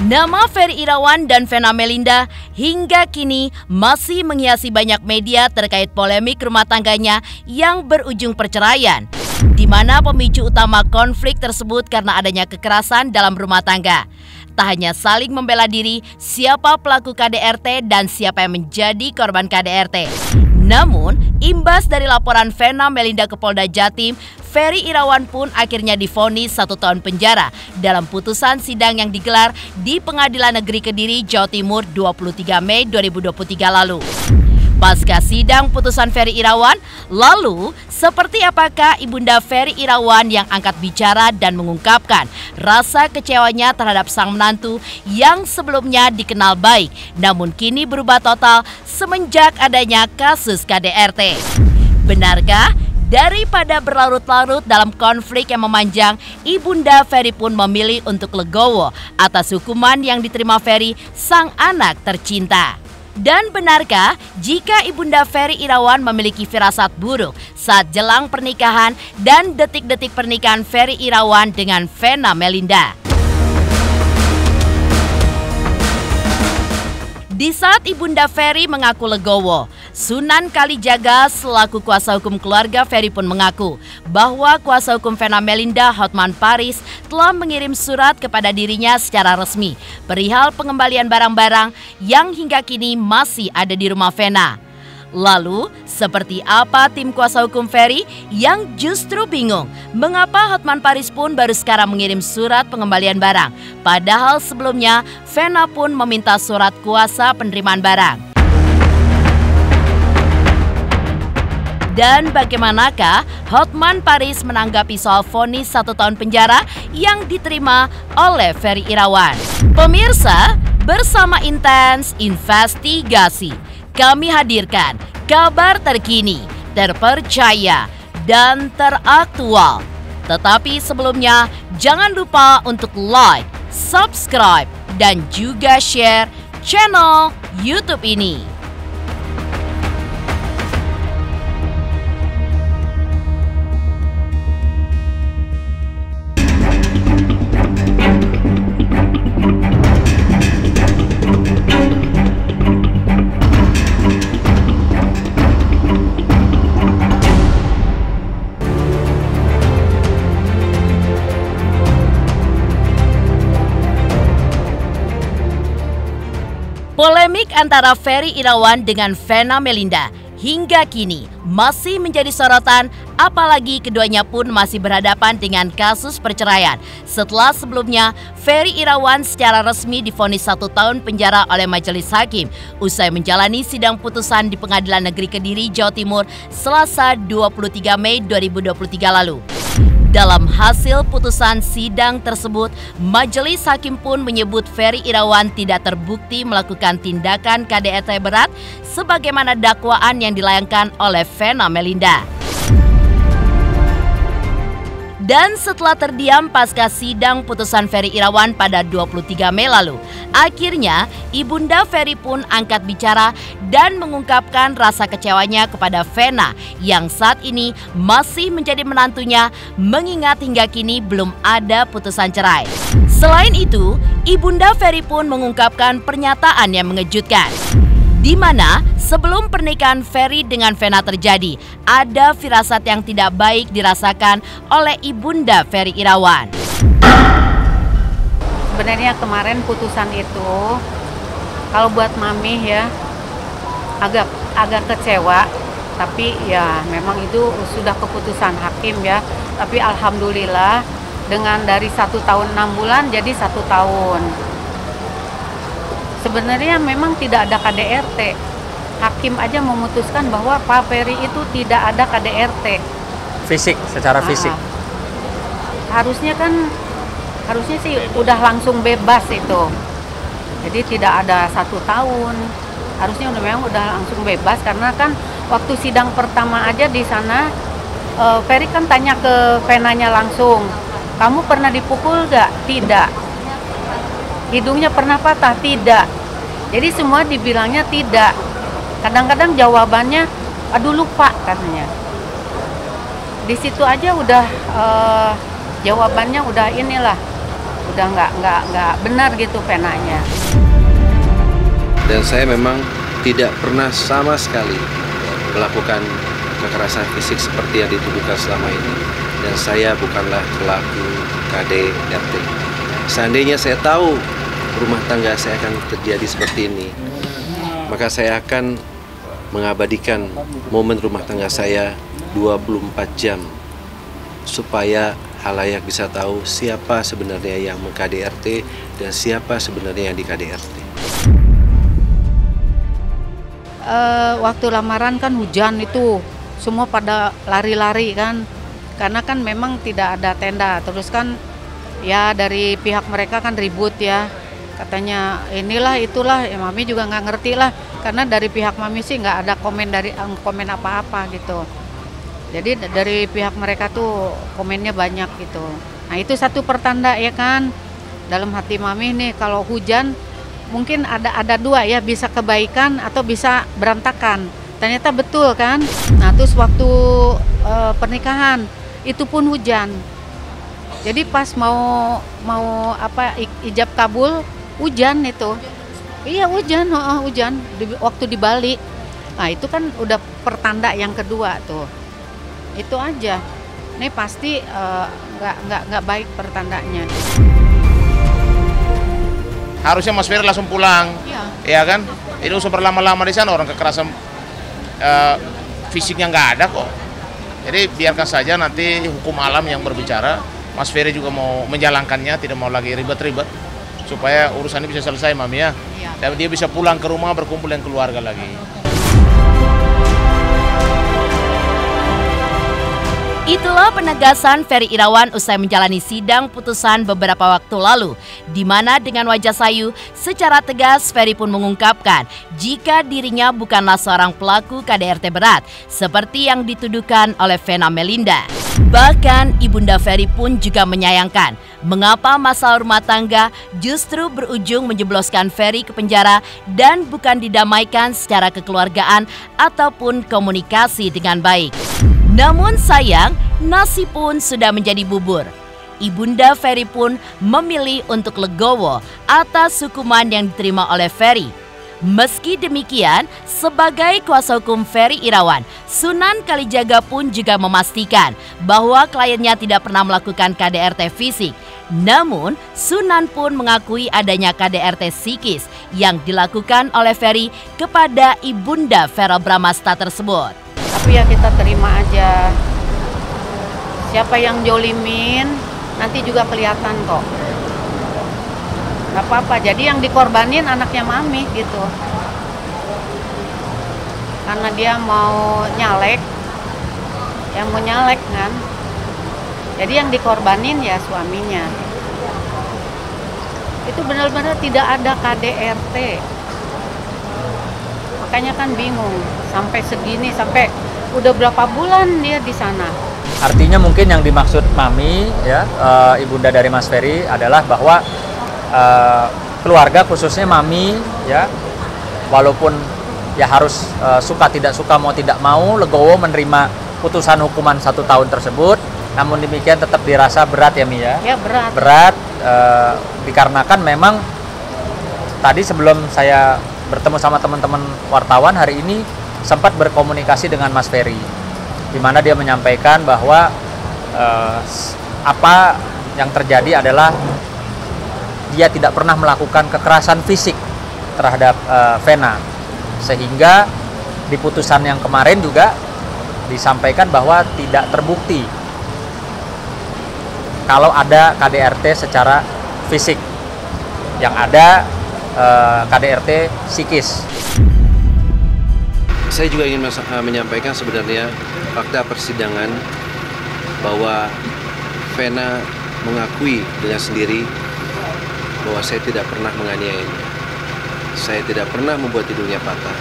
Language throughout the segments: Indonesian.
Nama Ferry Irawan dan Vena Melinda hingga kini masih menghiasi banyak media terkait polemik rumah tangganya yang berujung perceraian, di mana pemicu utama konflik tersebut karena adanya kekerasan dalam rumah tangga. Tak hanya saling membela diri siapa pelaku KDRT dan siapa yang menjadi korban KDRT. Namun, imbas dari laporan Vena Melinda ke Polda Jatim, Ferry Irawan pun akhirnya divonis 1 tahun penjara dalam putusan sidang yang digelar di Pengadilan Negeri Kediri, Jawa Timur 23 Mei 2023 lalu. Pasca sidang putusan Ferry Irawan, lalu seperti apakah Ibunda Ferry Irawan yang angkat bicara dan mengungkapkan rasa kecewanya terhadap sang menantu yang sebelumnya dikenal baik, namun kini berubah total semenjak adanya kasus KDRT. Benarkah daripada berlarut-larut dalam konflik yang memanjang, Ibunda Ferry pun memilih untuk legowo atas hukuman yang diterima Ferry, sang anak tercinta? Dan benarkah jika Ibunda Ferry Irawan memiliki firasat buruk saat jelang pernikahan dan detik-detik pernikahan Ferry Irawan dengan Vena Melinda? Di saat Ibunda Ferry mengaku legowo, Sunan Kalijaga selaku kuasa hukum keluarga Ferry pun mengaku bahwa kuasa hukum Vena Melinda, Hotman Paris, telah mengirim surat kepada dirinya secara resmi perihal pengembalian barang-barang yang hingga kini masih ada di rumah Vena. Lalu, seperti apa tim kuasa hukum Ferry yang justru bingung mengapa Hotman Paris pun baru sekarang mengirim surat pengembalian barang, padahal sebelumnya Vena pun meminta surat kuasa penerimaan barang. Dan bagaimanakah Hotman Paris menanggapi soal vonis 1 tahun penjara yang diterima oleh Ferry Irawan? Pemirsa, bersama Intens Investigasi, kami hadirkan kabar terkini, terpercaya, dan teraktual. Tetapi sebelumnya, jangan lupa untuk like, subscribe, dan juga share channel YouTube ini. Polemik antara Ferry Irawan dengan Vena Melinda hingga kini masih menjadi sorotan, apalagi keduanya pun masih berhadapan dengan kasus perceraian setelah sebelumnya Ferry Irawan secara resmi divonis 1 tahun penjara oleh Majelis Hakim usai menjalani sidang putusan di Pengadilan Negeri Kediri, Jawa Timur, Selasa 23 Mei 2023 lalu. Dalam hasil putusan sidang tersebut, Majelis Hakim pun menyebut Ferry Irawan tidak terbukti melakukan tindakan KDRT berat sebagaimana dakwaan yang dilayangkan oleh Vena Melinda. Dan setelah terdiam pasca sidang putusan Ferry Irawan pada 23 Mei lalu, akhirnya Ibunda Ferry pun angkat bicara dan mengungkapkan rasa kecewanya kepada Vena yang saat ini masih menjadi menantunya, mengingat hingga kini belum ada putusan cerai. Selain itu, Ibunda Ferry pun mengungkapkan pernyataan yang mengejutkan, di mana sebelum pernikahan Ferry dengan Vena terjadi, ada firasat yang tidak baik dirasakan oleh Ibunda Ferry Irawan. Sebenarnya kemarin putusan itu, kalau buat Mami ya, agak kecewa, tapi ya memang itu sudah keputusan hakim ya. Tapi alhamdulillah dengan dari 1 tahun 6 bulan jadi 1 tahun. Sebenarnya memang tidak ada KDRT. Hakim aja memutuskan bahwa Pak Ferry itu tidak ada KDRT. Fisik, secara fisik. Harusnya sih udah langsung bebas itu. Jadi tidak ada 1 tahun. Harusnya memang udah langsung bebas karena kan waktu sidang pertama aja di sana Ferry kan tanya ke Venanya langsung, kamu pernah dipukul gak? Tidak. Hidungnya pernah patah? Tidak. Jadi semua dibilangnya tidak. Kadang-kadang jawabannya, aduh lupa katanya. Di situ aja udah jawabannya udah udah nggak benar gitu penanya. Dan saya memang tidak pernah sama sekali melakukan kekerasan fisik seperti yang dituduhkan selama ini. Dan saya bukanlah pelaku KDRT. Seandainya saya tahu rumah tangga saya akan terjadi seperti ini, maka saya akan mengabadikan momen rumah tangga saya 24 jam supaya halayak bisa tahu siapa sebenarnya yang meng-KDRT dan siapa sebenarnya yang di-KDRT. Waktu lamaran kan hujan itu, semua pada lari-lari kan, karena kan memang tidak ada tenda. Terus kan ya dari pihak mereka kan ribut ya, katanya inilah itulah, ya Mami juga nggak ngerti lah, karena dari pihak Mami sih nggak ada komen apa-apa gitu. Jadi dari pihak mereka tuh komennya banyak gitu. Nah itu satu pertanda ya kan, dalam hati Mami nih kalau hujan mungkin ada dua ya, bisa kebaikan atau bisa berantakan. Ternyata betul kan. Nah terus waktu pernikahan itu pun hujan. Jadi pas mau ijab kabul hujan itu. Iya hujan, hujan waktu di Bali. Nah itu kan udah pertanda yang kedua tuh. Itu aja. Ini pasti nggak baik pertandanya. Harusnya Mas Ferry langsung pulang, ya kan? Ini usah berlama-lama di sana, orang kekerasan fisiknya nggak ada kok. Jadi biarkan saja nanti hukum alam yang berbicara. Mas Ferry juga mau menjalankannya, tidak mau lagi ribet-ribet, supaya urusan ini bisa selesai, Mami ya. Dan dia bisa pulang ke rumah berkumpul dengan keluarga lagi. Itulah penegasan Ferry Irawan usai menjalani sidang putusan beberapa waktu lalu, di mana dengan wajah sayu secara tegas Ferry pun mengungkapkan jika dirinya bukanlah seorang pelaku KDRT berat seperti yang dituduhkan oleh Vena Melinda. Bahkan Ibunda Ferry pun juga menyayangkan mengapa masalah rumah tangga justru berujung menjebloskan Ferry ke penjara dan bukan didamaikan secara kekeluargaan ataupun komunikasi dengan baik. Namun sayang, nasi pun sudah menjadi bubur. Ibunda Ferry pun memilih untuk legowo atas hukuman yang diterima oleh Ferry. Meski demikian, sebagai kuasa hukum Ferry Irawan, Sunan Kalijaga pun juga memastikan bahwa kliennya tidak pernah melakukan KDRT fisik. Namun, Sunan pun mengakui adanya KDRT psikis yang dilakukan oleh Ferry kepada Ibunda Vera Bramasta tersebut. Tapi ya kita terima aja. Siapa yang jolimin nanti juga kelihatan kok. Gak apa-apa, jadi yang dikorbanin anaknya Mami gitu. Karena dia mau nyalek, yang mau nyalek kan. Jadi yang dikorbanin ya suaminya. Itu benar-benar tidak ada KDRT. Makanya kan bingung, sampai segini, sampai udah berapa bulan dia di sana. Artinya mungkin yang dimaksud Mami, ya, ibunda dari Mas Ferry adalah bahwa keluarga khususnya Mami, ya, walaupun ya harus suka tidak suka mau tidak mau legowo menerima putusan hukuman 1 tahun tersebut, namun demikian tetap dirasa berat ya Mi ya. Ya berat. Berat dikarenakan memang tadi sebelum saya bertemu sama teman-teman wartawan hari ini sempat berkomunikasi dengan Mas Ferry, di mana dia menyampaikan bahwa apa yang terjadi adalah dia tidak pernah melakukan kekerasan fisik terhadap Vena, sehingga di putusan yang kemarin juga disampaikan bahwa tidak terbukti kalau ada KDRT secara fisik, yang ada KDRT psikis. Saya juga ingin menyampaikan sebenarnya fakta persidangan bahwa Vena mengakui dengan sendiri bahwa saya tidak pernah menganiayanya. Saya tidak pernah membuat hidungnya patah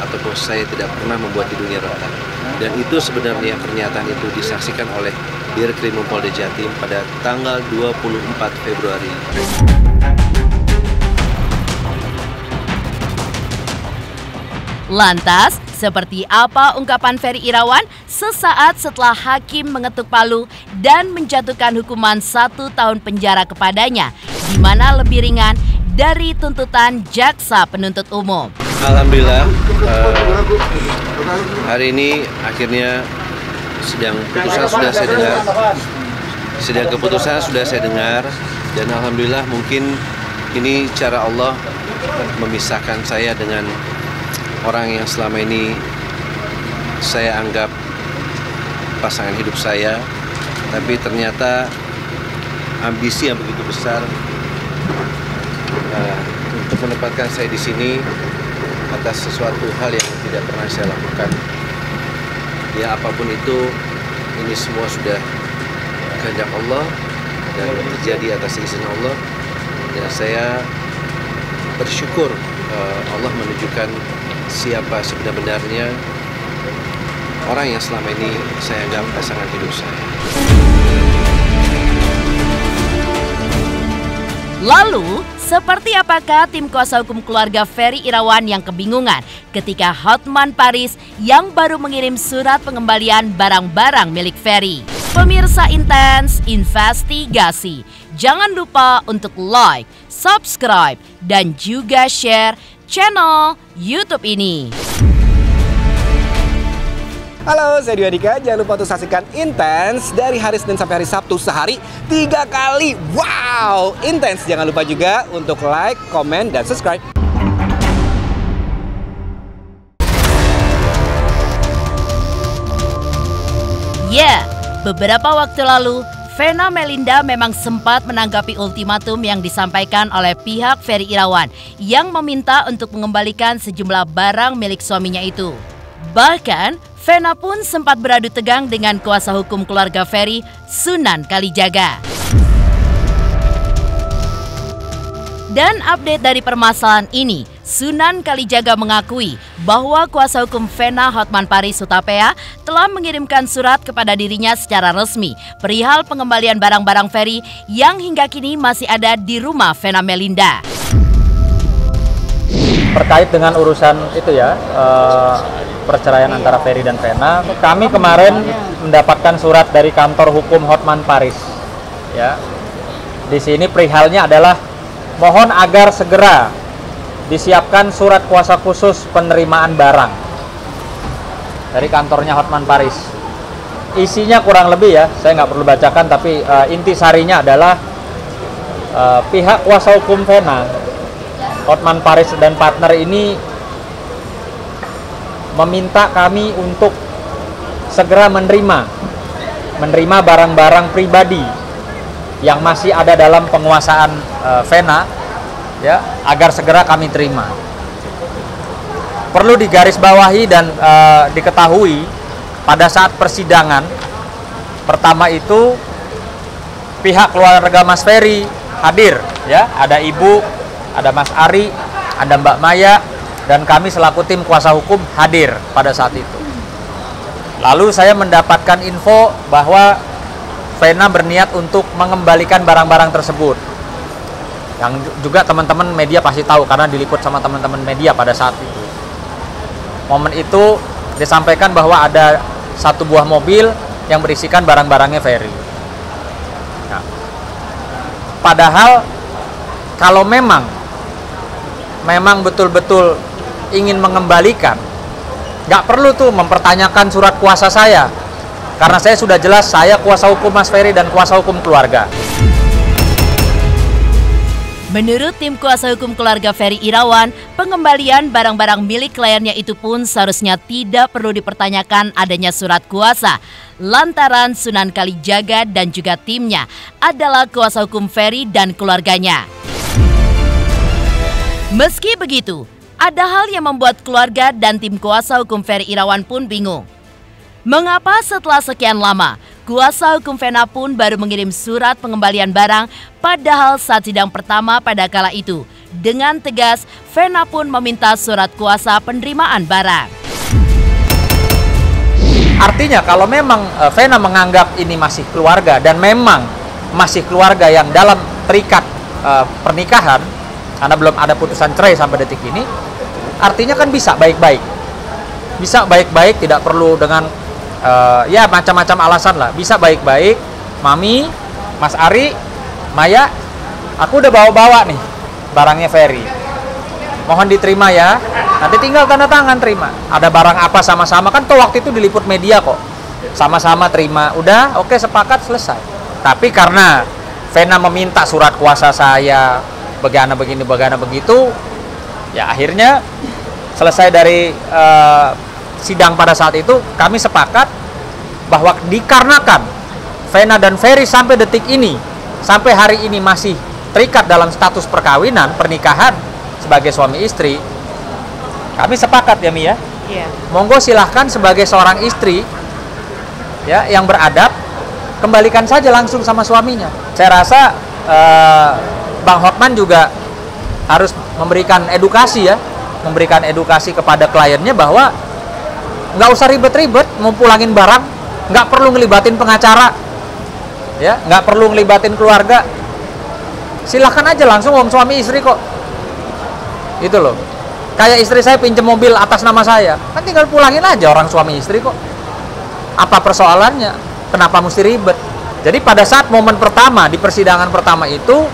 ataupun saya tidak pernah membuat hidungnya retak. Dan itu sebenarnya pernyataan itu disaksikan oleh Dirkrim Polda Jatim pada tanggal 24 Februari. Lantas, Seperti apa ungkapan Ferry Irawan sesaat setelah hakim mengetuk palu dan menjatuhkan hukuman 1 tahun penjara kepadanya, di mana lebih ringan dari tuntutan jaksa penuntut umum. Alhamdulillah, hari ini akhirnya sidang keputusan sudah saya dengar, dan alhamdulillah mungkin ini cara Allah memisahkan saya dengan orang yang selama ini saya anggap pasangan hidup saya, tapi ternyata ambisi yang begitu besar untuk menempatkan saya di sini atas sesuatu hal yang tidak pernah saya lakukan. Ya, apapun itu, ini semua sudah kehendak Allah dan terjadi atas izin Allah, dan saya bersyukur Allah menunjukkan siapa sebenar-benarnya orang yang selama ini saya anggap pasangan hidup saya. Lalu, seperti apakah tim kuasa hukum keluarga Ferry Irawan yang kebingungan ketika Hotman Paris yang baru mengirim surat pengembalian barang-barang milik Ferry? Pemirsa Intens Investigasi, jangan lupa untuk like, subscribe, dan juga share channel YouTube ini. Halo, saya Dwi Andika. Jangan lupa untuk saksikan Intens dari hari Senin sampai hari Sabtu sehari 3 kali. Wow, Intens. Jangan lupa juga untuk like, komen, dan subscribe. Ya, beberapa waktu lalu, Vena Melinda memang sempat menanggapi ultimatum yang disampaikan oleh pihak Ferry Irawan yang meminta untuk mengembalikan sejumlah barang milik suaminya itu. Bahkan, Vena pun sempat beradu tegang dengan kuasa hukum keluarga Ferry, Sunan Kalijaga. Dan update dari permasalahan ini, Sunan Kalijaga mengakui bahwa kuasa hukum Vena Hotman Paris Hutapea telah mengirimkan surat kepada dirinya secara resmi perihal pengembalian barang-barang Ferry yang hingga kini masih ada di rumah Vena Melinda. Terkait dengan urusan itu ya, perceraian antara Ferry dan Vena, kami kemarin mendapatkan surat dari kantor hukum Hotman Paris. Ya, di sini perihalnya adalah mohon agar segera disiapkan surat kuasa khusus penerimaan barang dari kantornya Hotman Paris. Isinya kurang lebih ya, saya nggak perlu bacakan, tapi intisarinya adalah pihak kuasa hukum Vena, Hotman Paris dan partner ini meminta kami untuk segera menerima barang-barang pribadi yang masih ada dalam penguasaan Vena, ya, agar segera kami terima. Perlu digarisbawahi dan diketahui pada saat persidangan pertama itu pihak keluarga Mas Ferry hadir, ya, ada Ibu, ada Mas Ari, ada Mbak Maya, dan kami selaku tim kuasa hukum hadir pada saat itu. Lalu saya mendapatkan info bahwa Vena berniat untuk mengembalikan barang-barang tersebut. Yang juga teman-teman media pasti tahu karena diliput sama teman-teman media pada saat itu. Momen itu disampaikan bahwa ada satu buah mobil yang berisikan barang-barangnya Ferry. Nah, padahal kalau memang betul-betul ingin mengembalikan, nggak perlu tuh mempertanyakan surat kuasa saya, karena saya sudah jelas saya kuasa hukum Mas Ferry dan kuasa hukum keluarga. Menurut tim kuasa hukum keluarga Ferry Irawan, pengembalian barang-barang milik kliennya itu pun seharusnya tidak perlu dipertanyakan adanya surat kuasa, lantaran Sunan Kalijaga dan juga timnya adalah kuasa hukum Ferry dan keluarganya. Meski begitu, ada hal yang membuat keluarga dan tim kuasa hukum Ferry Irawan pun bingung. Mengapa setelah sekian lama, kuasa hukum Vena pun baru mengirim surat pengembalian barang, padahal saat sidang pertama pada kala itu, dengan tegas Vena pun meminta surat kuasa penerimaan barang. Artinya kalau memang Vena menganggap ini masih keluarga dan memang masih keluarga yang dalam terikat pernikahan, karena belum ada putusan cerai sampai detik ini, artinya kan bisa baik-baik. bisa baik-baik, tidak perlu dengan ya macam-macam alasan lah. Bisa baik-baik, Mami, Mas Ari, Maya, aku udah bawa-bawa nih barangnya Ferry. Mohon diterima ya. Nanti tinggal tanda tangan terima. Ada barang apa sama-sama, kan tuh waktu itu diliput media kok. Sama-sama terima. Udah, oke, sepakat, selesai. Tapi karena Vena meminta surat kuasa saya, bagaimana begini, bagaimana begitu, ya akhirnya selesai dari sidang pada saat itu, kami sepakat bahwa dikarenakan Vena dan Ferry sampai detik ini, sampai hari ini masih terikat dalam status perkawinan, pernikahan sebagai suami istri, kami sepakat ya Mi ya. Iya. Monggo silahkan sebagai seorang istri ya yang beradab, kembalikan saja langsung sama suaminya. Saya rasa Bang Hotman juga harus memberikan edukasi ya, memberikan edukasi kepada kliennya bahwa nggak usah ribet-ribet mau pulangin barang, nggak perlu ngelibatin pengacara, ya nggak perlu ngelibatin keluarga. Silahkan aja langsung, wong suami istri kok. Itu loh. Kayak istri saya pinjam mobil atas nama saya, kan tinggal pulangin aja, orang suami istri kok. Apa persoalannya? Kenapa mesti ribet? Jadi pada saat momen pertama, di persidangan pertama itu,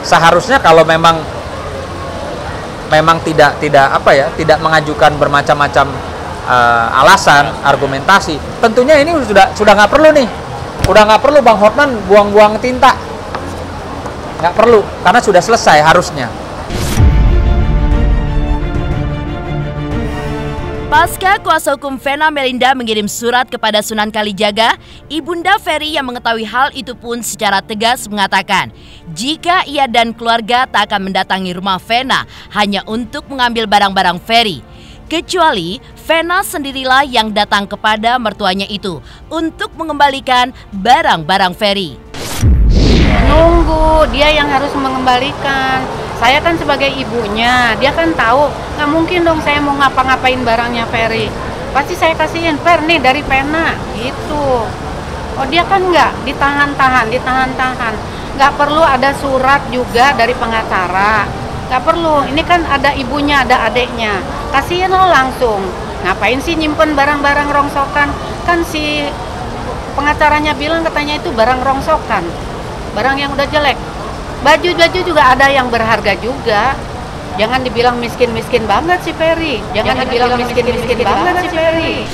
seharusnya kalau memang tidak mengajukan bermacam-macam alasan, argumentasi, tentunya ini sudah nggak perlu nih. Udah nggak perlu Bang Hotman buang-buang tinta. Nggak perlu, karena sudah selesai harusnya. Pasca kuasa hukum Vena Melinda mengirim surat kepada Sunan Kalijaga, Ibunda Ferry yang mengetahui hal itu pun secara tegas mengatakan jika ia dan keluarga tak akan mendatangi rumah Vena hanya untuk mengambil barang-barang Ferry. Kecuali Vena sendirilah yang datang kepada mertuanya itu untuk mengembalikan barang-barang Ferry. Nunggu, dia yang harus mengembalikan. Saya kan sebagai ibunya, dia kan tahu, nggak mungkin dong saya mau ngapa-ngapain barangnya Ferry. Pasti saya kasihin, Fer nih dari Vena, gitu. Oh dia kan nggak, ditahan-tahan. Nggak perlu ada surat juga dari pengacara. Nggak perlu, ini kan ada ibunya, ada adeknya. Kasihin lo langsung. Ngapain sih nyimpen barang-barang rongsokan? Kan si pengacaranya bilang katanya itu barang rongsokan. Barang yang udah jelek. Baju-baju juga ada yang berharga juga. Jangan dibilang miskin-miskin banget si Ferry. Jangan dibilang miskin-miskin banget si Ferry.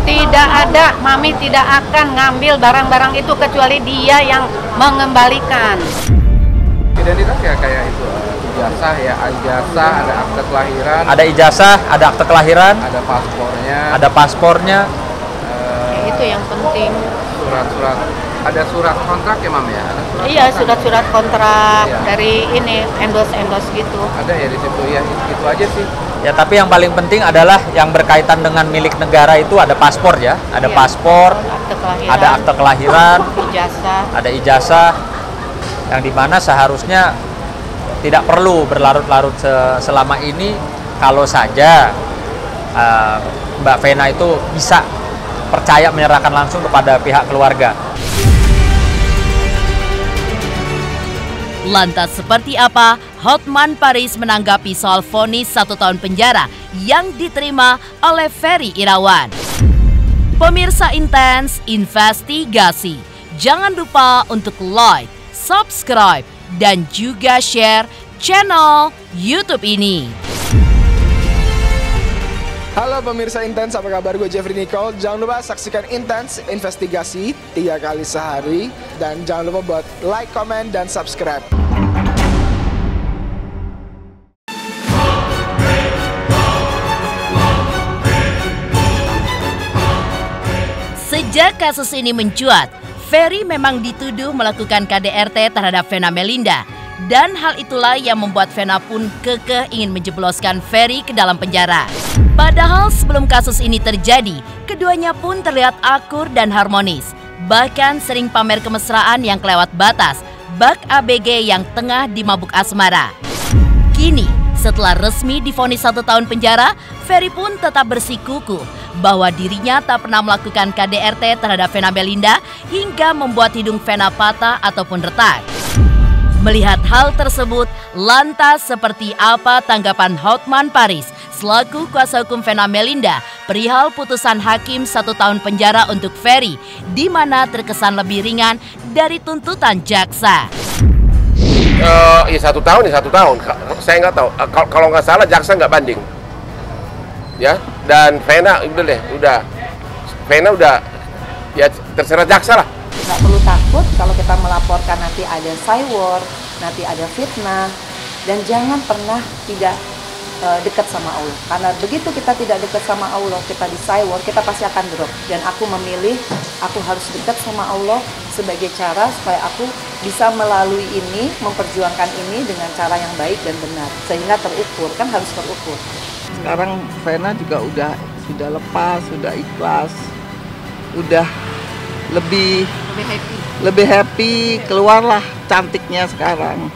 Tidak ada, Mami tidak akan ngambil barang-barang itu kecuali dia yang mengembalikan. Identitas ya kayak itu, ijazah ya, ijazah, ada akte kelahiran. Ada ijazah, ada akte kelahiran, ada paspornya. Itu yang penting. Surat-surat. Ada surat kontrak ya Mam ya? Iya, surat-surat kontrak dari ini, endorse gitu. Ada ya di situ ya, itu aja sih. Ya tapi yang paling penting adalah yang berkaitan dengan milik negara itu ada paspor ya, ada paspor, ada akte kelahiran, ada ijazah, yang dimana seharusnya tidak perlu berlarut-larut selama ini kalau saja Mbak Vena itu bisa percaya menyerahkan langsung kepada pihak keluarga. Lantas seperti apa Hotman Paris menanggapi soal vonis 1 tahun penjara yang diterima oleh Ferry Irawan? Pemirsa Intens Investigasi, jangan lupa untuk like, subscribe, dan juga share channel YouTube ini. Halo pemirsa Intens, apa kabar? Gue Jeffrey Nicole. Jangan lupa saksikan Intens Investigasi 3 kali sehari. Dan jangan lupa buat like, comment, dan subscribe. Sejak kasus ini mencuat, Ferry memang dituduh melakukan KDRT terhadap Vena Melinda. Dan hal itulah yang membuat Vena pun kekeh ingin menjebloskan Ferry ke dalam penjara. Padahal sebelum kasus ini terjadi, keduanya pun terlihat akur dan harmonis. Bahkan sering pamer kemesraan yang kelewat batas, bak ABG yang tengah dimabuk asmara. Kini, setelah resmi divonis 1 tahun penjara, Ferry pun tetap bersikukuh bahwa dirinya tak pernah melakukan KDRT terhadap Vena Melinda hingga membuat hidung Vena patah ataupun retak. Melihat hal tersebut, lantas seperti apa tanggapan Hotman Paris selaku kuasa hukum Vena Melinda perihal putusan hakim 1 tahun penjara untuk Ferry, di mana terkesan lebih ringan dari tuntutan jaksa. Ya 1 tahun ya 1 tahun. Saya nggak tahu. Kalau nggak salah jaksa nggak banding. Ya, dan Vena udah ya terserah jaksa lah. Nggak perlu takut kalau kita melaporkan nanti ada cywar, nanti ada fitnah, dan jangan pernah tidak dekat sama Allah. Karena begitu kita tidak dekat sama Allah, kita di cywar, kita pasti akan drop. Dan aku memilih, aku harus dekat sama Allah sebagai cara supaya aku bisa melalui ini, memperjuangkan ini dengan cara yang baik dan benar. Sehingga terukur, kan harus terukur. Sekarang Vena juga sudah lepas, sudah ikhlas, udah lebih happy, keluarlah cantiknya sekarang.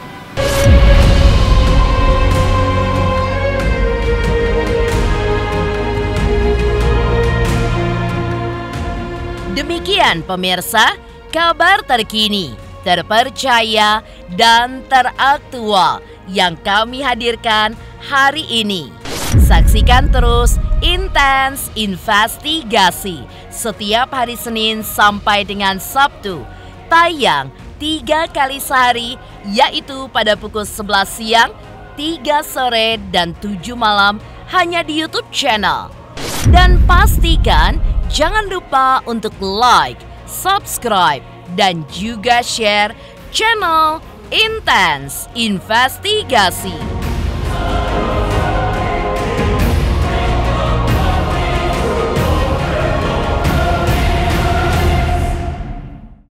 Demikian pemirsa, kabar terkini, terpercaya, dan teraktual yang kami hadirkan hari ini. Saksikan terus Intens Investigasi setiap hari Senin sampai dengan Sabtu, tayang 3 kali sehari, yaitu pada pukul 11 siang, 3 sore, dan 7 malam hanya di YouTube channel. Dan pastikan jangan lupa untuk like, subscribe, dan juga share channel Intens Investigasi.